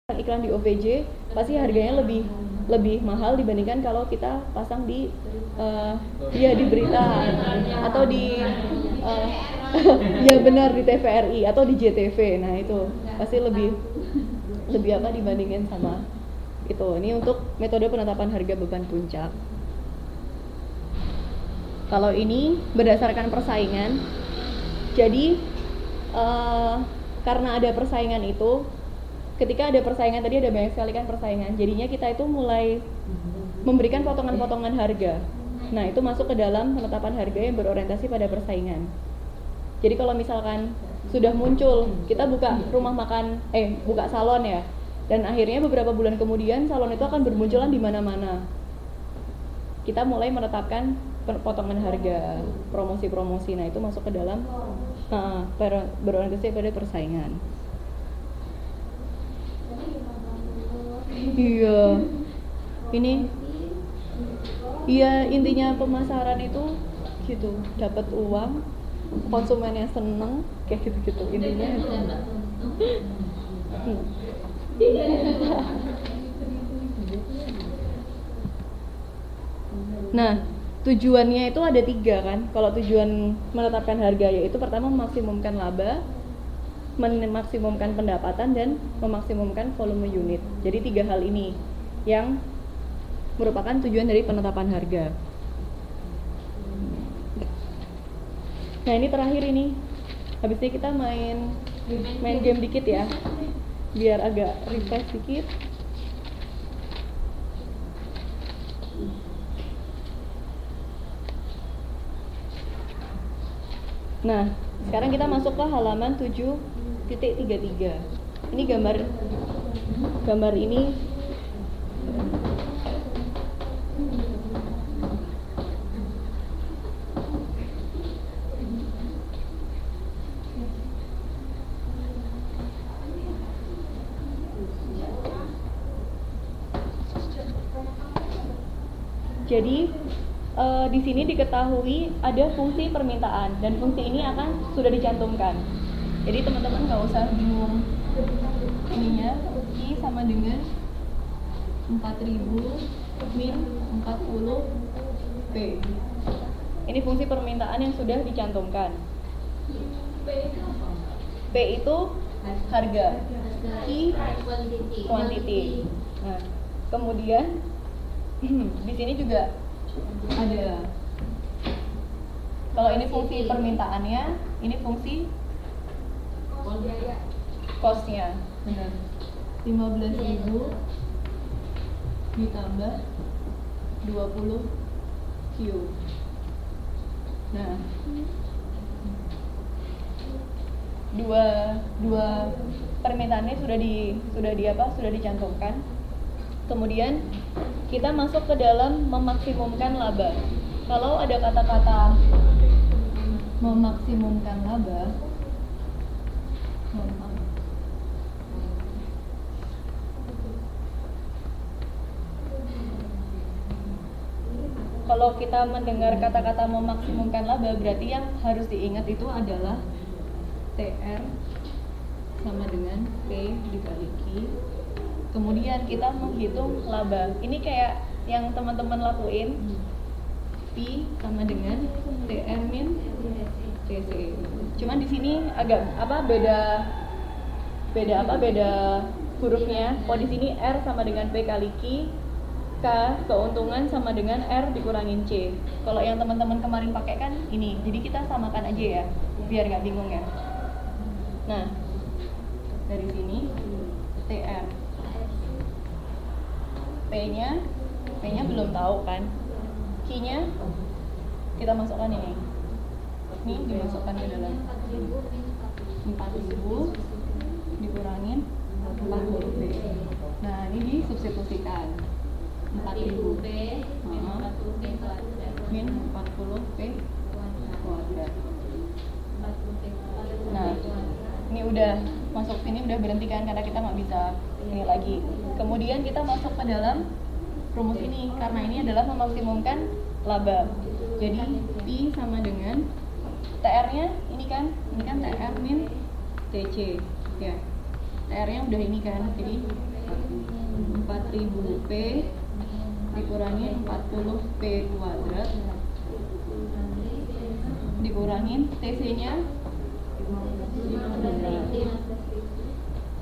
iklan di OVJ pasti harganya lebih mahal dibandingkan kalau kita pasang di di berita atau di ya benar di TVRI atau di JTV. Nah itu pasti lebih apa dibandingin sama itu. Ini untuk metode penetapan harga beban puncak. Kalau ini berdasarkan persaingan, jadi karena ada persaingan itu, ketika ada persaingan tadi ada banyak sekali kan persaingan, jadinya kita itu mulai memberikan potongan-potongan harga. Nah itu masuk ke dalam penetapan harga yang berorientasi pada persaingan. Jadi kalau misalkan sudah muncul, kita buka rumah makan, buka salon ya, dan akhirnya beberapa bulan kemudian salon itu akan bermunculan di mana-mana. Kita mulai menetapkan potongan harga, promosi-promosi. Nah itu masuk ke dalam berorientasi pada persaingan. Iya, ini iya intinya pemasaran itu gitu, dapat uang, konsumennya seneng, kayak gitu-gitu intinya. Nah, tujuannya itu ada 3 kan. Kalau tujuan menetapkan harga yaitu pertama memaksimumkan laba, memaksimumkan pendapatan, dan memaksimumkan volume unit. Jadi 3 hal ini yang merupakan tujuan dari penetapan harga. Nah ini terakhir ini, habis ini kita main game dikit ya, biar agak refresh dikit. Nah sekarang kita masuk ke halaman 7.33. Ini gambar ini jadi di sini diketahui ada fungsi permintaan dan fungsi ini akan sudah dicantumkan. Jadi teman-teman nggak usah bingung ininya, I sama dengan 4000 min 40 P. Ini fungsi permintaan yang sudah dicantumkan. P itu harga, I quantity. Nah, kemudian di sini juga ada, kalau ini fungsi permintaannya, ini fungsi cost-nya. Benar. 15.000 ditambah 20 Q. Nah, dua permintaannya sudah dicantumkan. Kemudian kita masuk ke dalam memaksimumkan laba. Kalau ada kata-kata memaksimumkan laba, kalau kita mendengar kata-kata memaksimumkan laba, berarti yang harus diingat itu adalah TR sama dengan P dikali Q. Kemudian kita menghitung laba. Ini kayak yang teman-teman lakuin. P sama dengan TR min TC. Cuman di sini agak beda hurufnya. Kalau di sini R sama dengan P kali Q, K keuntungan sama dengan R dikurangin C. Kalau yang teman-teman kemarin pakai kan ini. Jadi kita samakan aja ya, biar nggak bingung ya. Nah, dari sini TR. P-nya belum tahu kan. Q-nya kita masukkan ini. Ini dimasukkan ke dalam 4.000 dikurangin 40 P. Nah, ini disubstitusikan. 4.000 P min 40 P kuadrat. Nah, ini udah masuk sini, udah berhenti kan karena kita nggak bisa ini lagi. Kemudian kita masuk ke dalam rumus ini, karena ini adalah memaksimumkan laba. Jadi P sama dengan TR-nya ini kan TR min TC ya. TR-nya udah ini kan, jadi 4000 P dikurangin 40 P kuadrat dikurangin TC-nya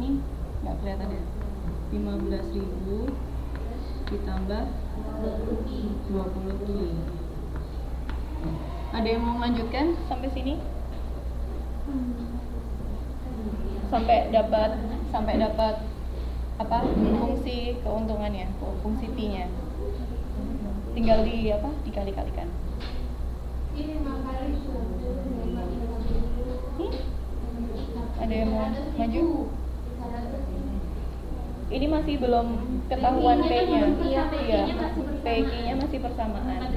ini nggak kelihatan ya, 15.000 ditambah 20 Ki. Ada yang mau melanjutkan sampai sini? Sampai dapat apa fungsi keuntungannya, fungsi P-nya. Tinggal dikali-kalikan. Ada yang mau maju? Ini masih belum ketahuan P-nya. Iya, P-nya masih persamaan.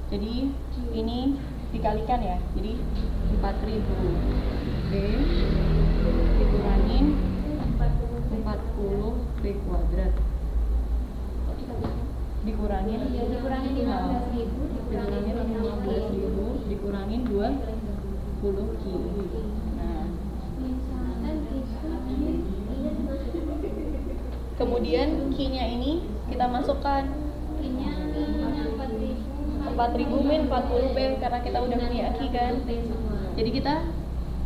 Jadi ini dikalikan ya. Jadi 4000 P dikurangin 40 P kuadrat dikurangin 15.000 dikurangin 20 Ki. Nah, kemudian Ki-nya ini kita masukkan 4.000 min 40 P karena kita udah punya Ki kan. Jadi kita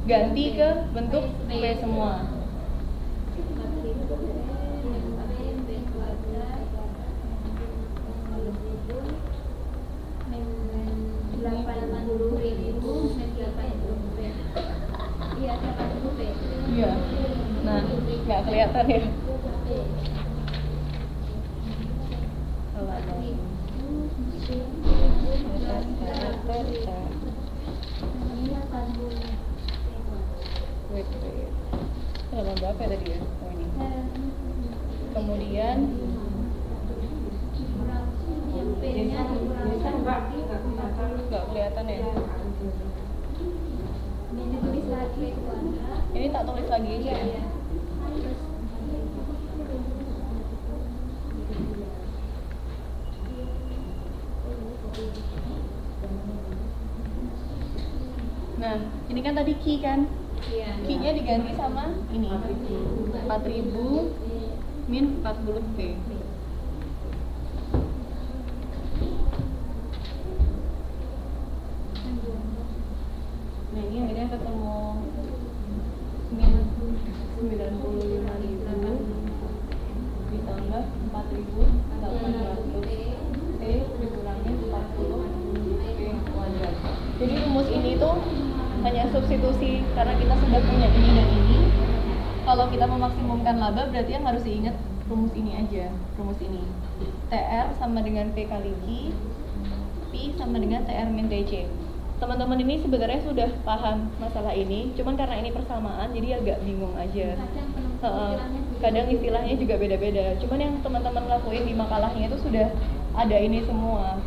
ganti ke bentuk P semua. Iya. Nah, nggak kelihatan ya. Halaman berapa ya tadi ya? Oh ini. Kemudian nggak kelihatan ya. Ini tak tulis lagi aja ya. Nah, ini kan tadi Ki kan? Ki-nya diganti sama ini 4.000 min 40 P. Nah, ini akhirnya ketemu min 95.000 ditambah 4.800 P dikurangin 40 P kuadrat. Jadi rumus ini tuh hanya substitusi karena kita sudah punya ini dan ini. Kalau kita memaksimumkan laba berarti yang harus diingat rumus ini aja, rumus ini. TR sama dengan P kali Q, P sama dengan TR min TC. Teman-teman ini sebenarnya sudah paham masalah ini, cuman karena ini persamaan jadi agak bingung aja. Kadang istilahnya juga beda-beda. Cuman yang teman-teman lakuin di makalahnya itu sudah ada ini semua.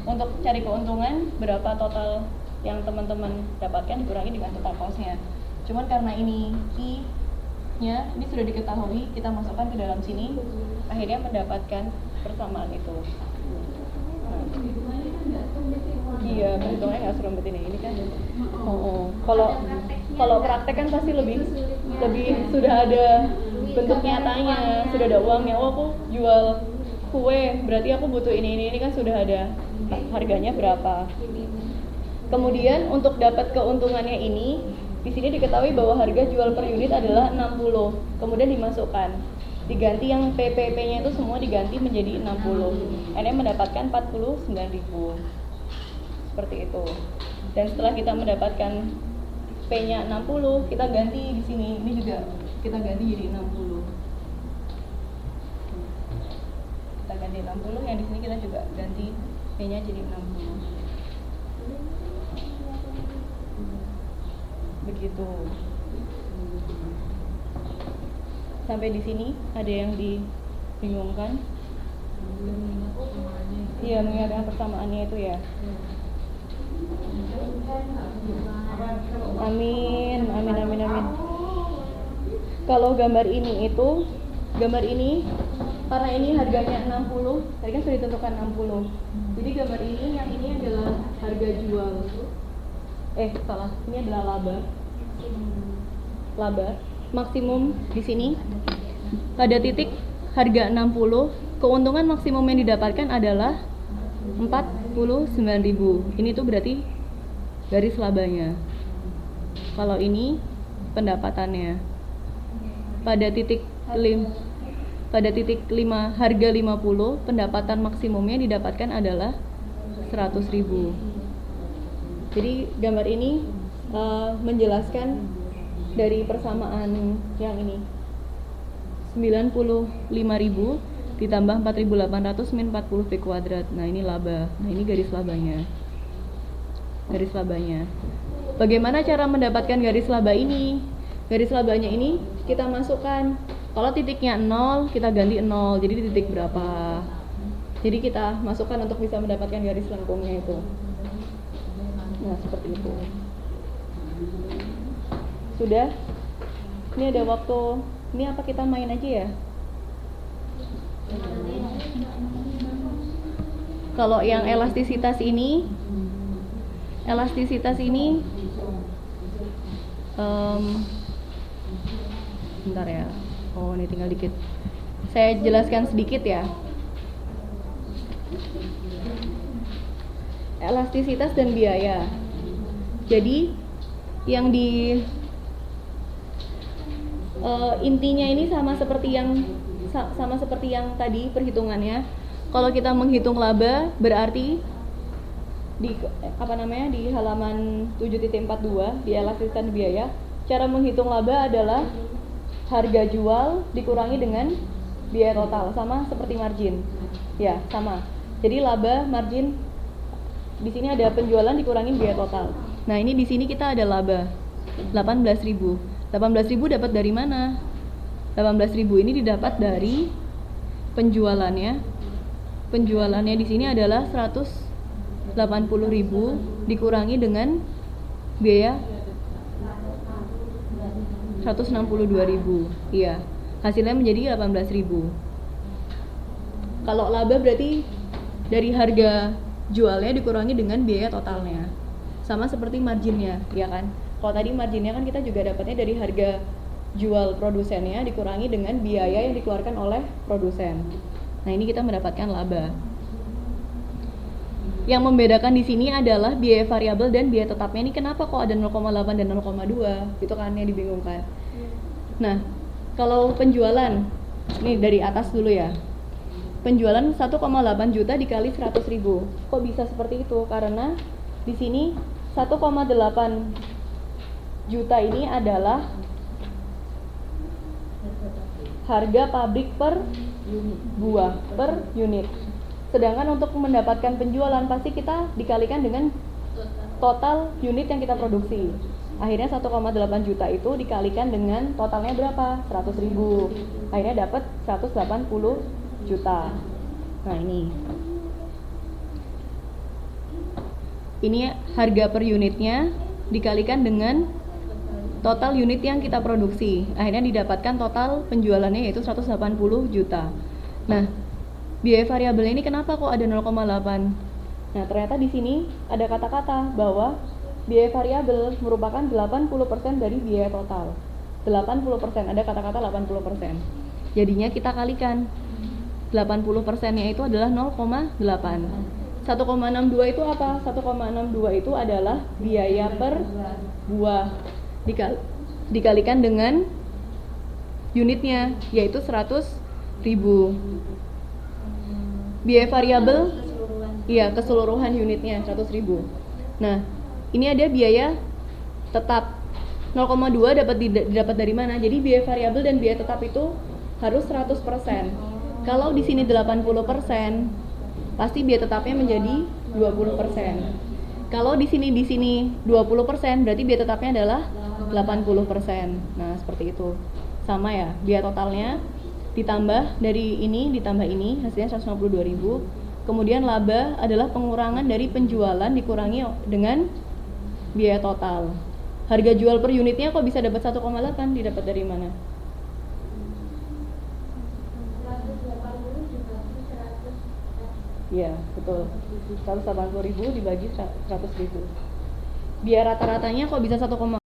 Untuk cari keuntungan berapa total yang teman-teman dapatkan dikurangi dengan total cost-nya. Cuman karena ini Q-nya ini sudah diketahui, kita masukkan ke dalam sini, akhirnya mendapatkan persamaan itu. Iya, perhitungannya nggak serumit ini kan. Kalau praktek kan pasti lebih sudah ada bentuk nyatanya, sudah ada uangnya. Oh, aku jual kue, berarti aku butuh ini kan sudah ada harganya berapa. Kemudian untuk dapat keuntungannya ini, di sini diketahui bahwa harga jual per unit adalah 60. Kemudian dimasukkan, diganti yang PPP-nya itu semua diganti menjadi 60. Ini mendapatkan 49.000. Seperti itu. Dan setelah kita mendapatkan P-nya 60, kita ganti di sini. Ini juga kita ganti jadi 60. Kita ganti 60, yang di sini kita juga ganti P-nya jadi 60. Begitu. Sampai di sini ada yang dibingungkan? Iya, mengingatkan persamaannya itu ya. Amin. Kalau gambar ini karena ini harganya 60, tadi kan sudah ditentukan 60. Jadi gambar ini yang ini adalah harga jual. Salah, ini adalah laba maksimum di sini pada titik harga 60, keuntungan maksimum yang didapatkan adalah 49.000. Ini tuh berarti garis labanya. Kalau ini pendapatannya pada titik 5 harga 50, pendapatan maksimumnya didapatkan adalah 100.000. Jadi gambar ini menjelaskan dari persamaan yang ini 95.000 ditambah 4.800 min 40 P kuadrat. Nah ini laba. Nah ini garis labanya. Garis labanya. Bagaimana cara mendapatkan garis laba ini? Garis labanya ini kita masukkan. Kalau titiknya 0, kita ganti 0. Jadi di titik berapa? Jadi kita masukkan untuk bisa mendapatkan garis lengkungnya itu. Nah seperti itu. Sudah? Ini ada waktu. Ini apa kita main aja ya? Kalau yang elastisitas ini bentar ya. Oh, ini tinggal dikit. Saya jelaskan sedikit ya. Elastisitas dan biaya. Jadi yang di intinya ini sama seperti yang tadi perhitungannya. Kalau kita menghitung laba berarti di halaman 7.42 di elastisitas dan biaya, cara menghitung laba adalah harga jual dikurangi dengan biaya total, sama seperti margin. Ya, sama. Jadi laba, margin, di sini ada penjualan dikurangi biaya total. Nah, ini di sini kita ada laba 18.000. 18.000 dapat dari mana? 18.000 ini didapat dari penjualannya. Penjualannya di sini adalah 180.000 dikurangi dengan biaya 162.000. Iya, hasilnya menjadi 18.000. Kalau laba berarti dari harga jualnya dikurangi dengan biaya totalnya. Sama seperti marginnya, ya kan? Kalau tadi marginnya kan kita juga dapatnya dari harga jual produsennya dikurangi dengan biaya yang dikeluarkan oleh produsen. Nah, ini kita mendapatkan laba. Yang membedakan di sini adalah biaya variabel dan biaya tetapnya. Ini kenapa kok ada 0,8 dan 0,2? Itu kan yang dibingungkan. Nah, kalau penjualan, ini dari atas dulu ya. Penjualan 1,8 juta dikali 100.000. Kok bisa seperti itu? Karena di sini 1,8 juta ini adalah harga pabrik per buah, per unit. Sedangkan untuk mendapatkan penjualan pasti kita dikalikan dengan total unit yang kita produksi. Akhirnya 1,8 juta itu dikalikan dengan totalnya berapa? 100.000. Akhirnya dapat 180 juta. Nah, ini harga per unitnya dikalikan dengan total unit yang kita produksi. Akhirnya didapatkan total penjualannya yaitu 180 juta. Nah, biaya variabel ini kenapa kok ada 0,8? Nah, ternyata di sini ada kata-kata bahwa biaya variabel merupakan 80% dari biaya total. 80%, ada kata-kata 80%. Jadinya kita kalikan. 80%-nya itu adalah 0,8. 1,62 itu apa? 1,62 itu adalah biaya per buah dikalikan dengan unitnya yaitu 100.000. Biaya variabel keseluruhan unitnya 100.000. Nah, ini ada biaya tetap 0,2 didapat dari mana? Jadi biaya variabel dan biaya tetap itu harus 100%. Kalau di sini 80%, pasti biaya tetapnya menjadi 20%. Kalau di sini 20%, berarti biaya tetapnya adalah 80%. Nah, seperti itu. Sama ya, biaya totalnya ditambah dari ini, ditambah ini, hasilnya 162.000. Kemudian laba adalah pengurangan dari penjualan dikurangi dengan biaya total. Harga jual per unitnya kok bisa dapat 1,8? Didapat dari mana? Ya, betul. 180.000 dibagi 100.000. biar rata-ratanya kok bisa 1,4